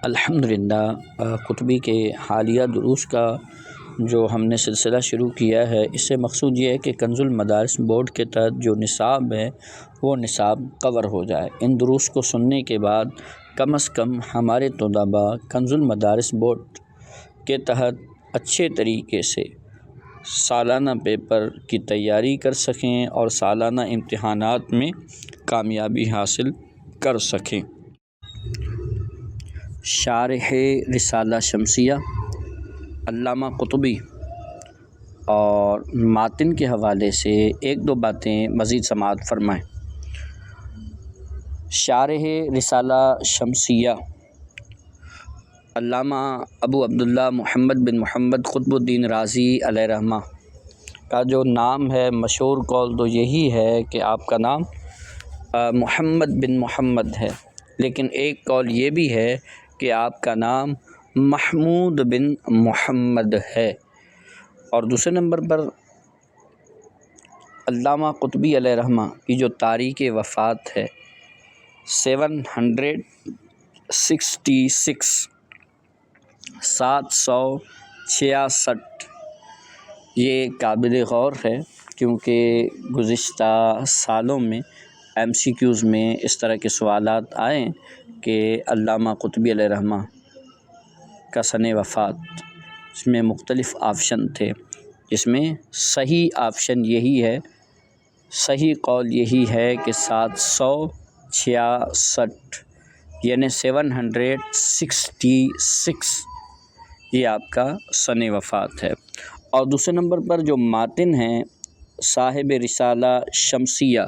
الحمدللہ قطبی کے حالیہ دروس کا جو ہم نے سلسلہ شروع کیا ہے، اس سے مقصود یہ ہے کہ کنز المدارس بورڈ کے تحت جو نصاب ہے وہ نصاب کور ہو جائے۔ ان دروس کو سننے کے بعد کم از کم ہمارے طلباء کنز المدارس بورڈ کے تحت اچھے طریقے سے سالانہ پیپر کی تیاری کر سکیں اور سالانہ امتحانات میں کامیابی حاصل کر سکیں۔ شارح رسالہ شمسیہ علامہ قطبی اور ماتن کے حوالے سے ایک دو باتیں مزید سماعت فرمائیں۔ شارح رسالہ شمسیہ علامہ ابو عبداللہ محمد بن محمد قطب الدین رازی علیہ رحمہ کا جو نام ہے، مشہور قول تو یہی ہے کہ آپ کا نام محمد بن محمد ہے، لیکن ایک قول یہ بھی ہے کہ آپ کا نام محمود بن محمد ہے۔ اور دوسرے نمبر پر علامہ قطبی علیہ رحمہ کی جو تاریخ وفات ہے 766 یہ قابل غور ہے، کیونکہ گزشتہ سالوں میں MCQs میں اس طرح کے سوالات آئے کہ علامہ قطبی علیہ رحمہ کا سن وفات، اس میں مختلف آپشن تھے، جس میں صحیح آپشن یہی ہے، صحیح قول یہی ہے کہ 766 یعنی 766 یہ آپ کا سن وفات ہے۔ اور دوسرے نمبر پر جو ماتن ہیں صاحب رسالہ شمسیہ،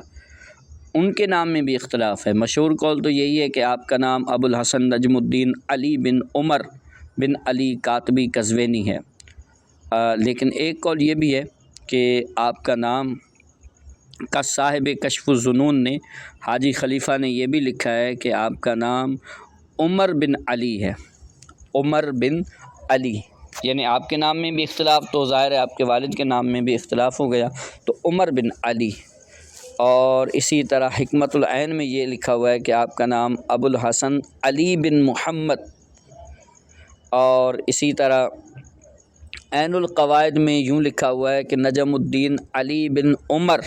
ان کے نام میں بھی اختلاف ہے۔ مشہور قول تو یہی ہے کہ آپ کا نام ابو الحسن نجم الدین علی بن عمر بن علی کاتبی قزوینی ہے، لیکن ایک قول یہ بھی ہے کہ آپ کا نام کا صاحب کشف الظنون نے، حاجی خلیفہ نے یہ بھی لکھا ہے کہ آپ کا نام عمر بن علی ہے، عمر بن علی، یعنی آپ کے نام میں بھی اختلاف، تو ظاہر ہے آپ کے والد کے نام میں بھی اختلاف ہو گیا، تو عمر بن علی۔ اور اسی طرح حکمت العین میں یہ لکھا ہوا ہے کہ آپ کا نام ابو الحسن علی بن محمد، اور اسی طرح عین القواعد میں یوں لکھا ہوا ہے کہ نجم الدین علی بن عمر،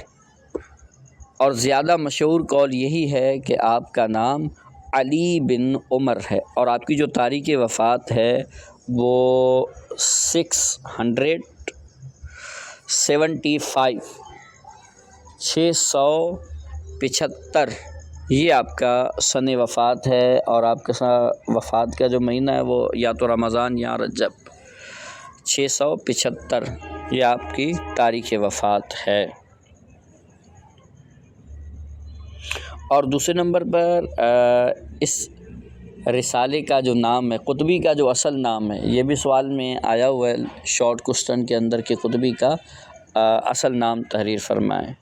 اور زیادہ مشہور قول یہی ہے کہ آپ کا نام علی بن عمر ہے۔ اور آپ کی جو تاریخ وفات ہے وہ 675 یہ آپ کا سن وفات ہے، اور آپ کا وفات کا جو مہینہ ہے وہ یا تو رمضان یا رجب، 675 یہ آپ کی تاریخ وفات ہے۔ اور دوسرے نمبر پر اس رسالے کا جو نام ہے، قطبی کا جو اصل نام ہے، یہ بھی سوال میں آیا ہوا ہے شارٹ کوسچن کے اندر کہ قطبی کا اصل نام تحریر فرمائیں۔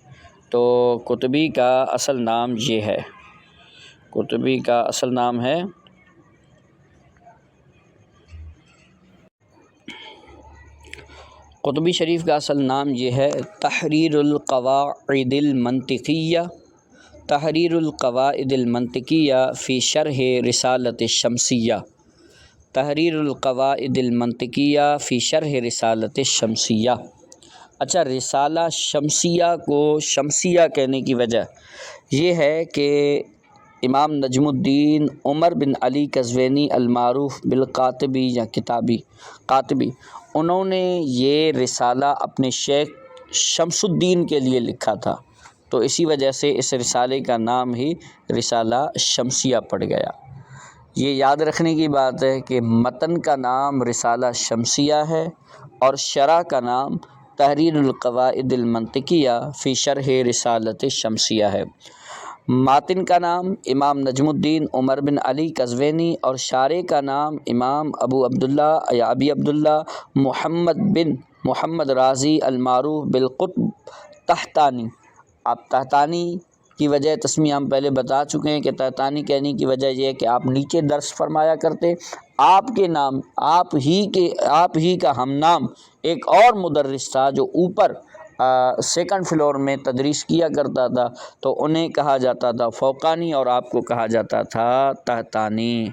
تو قطبی کا اصل نام یہ ہے، قطبی کا اصل نام ہے قطبی شریف کا اصل نام یہ ہے تحریر القواعد المنطقیہ، تحریر القواعد المنطقیہ فی شرح رسالۃ الشمسیہ، تحریر القواعد المنطقیہ فی شرح رسالۃ الشمسیہ۔ اچھا، رسالہ شمسیہ کو شمسیہ کہنے کی وجہ یہ ہے کہ امام نجم الدین عمر بن علی قزوینی المعروف بالقاتبی یا کتابی قاتبی، انہوں نے یہ رسالہ اپنے شیخ شمس الدین کے لیے لکھا تھا، تو اسی وجہ سے اس رسالے کا نام ہی رسالہ شمسیہ پڑ گیا۔ یہ یاد رکھنے کی بات ہے کہ متن کا نام رسالہ شمسیہ ہے اور شرح کا نام تحریر القواعد المنطقیہ فی شرح رسالۃ الشمسیہ ہے۔ ماتن کا نام امام نجم الدین عمر بن علی قزوینی اور شارح کا نام امام ابو عبداللہ یا ابی عبداللہ محمد بن محمد رازی المعروف بالقطب تحتانی۔ آپ تحتانی کی وجہ تسمیہ ہم پہلے بتا چکے ہیں کہ تحتانی کہنے کی وجہ یہ ہے کہ آپ نیچے درس فرمایا کرتے، آپ کے نام آپ ہی کا ہم نام ایک اور مدرس تھا جو اوپر سیکنڈ فلور میں تدریس کیا کرتا تھا، تو انہیں کہا جاتا تھا فوقانی اور آپ کو کہا جاتا تھا تحتانی۔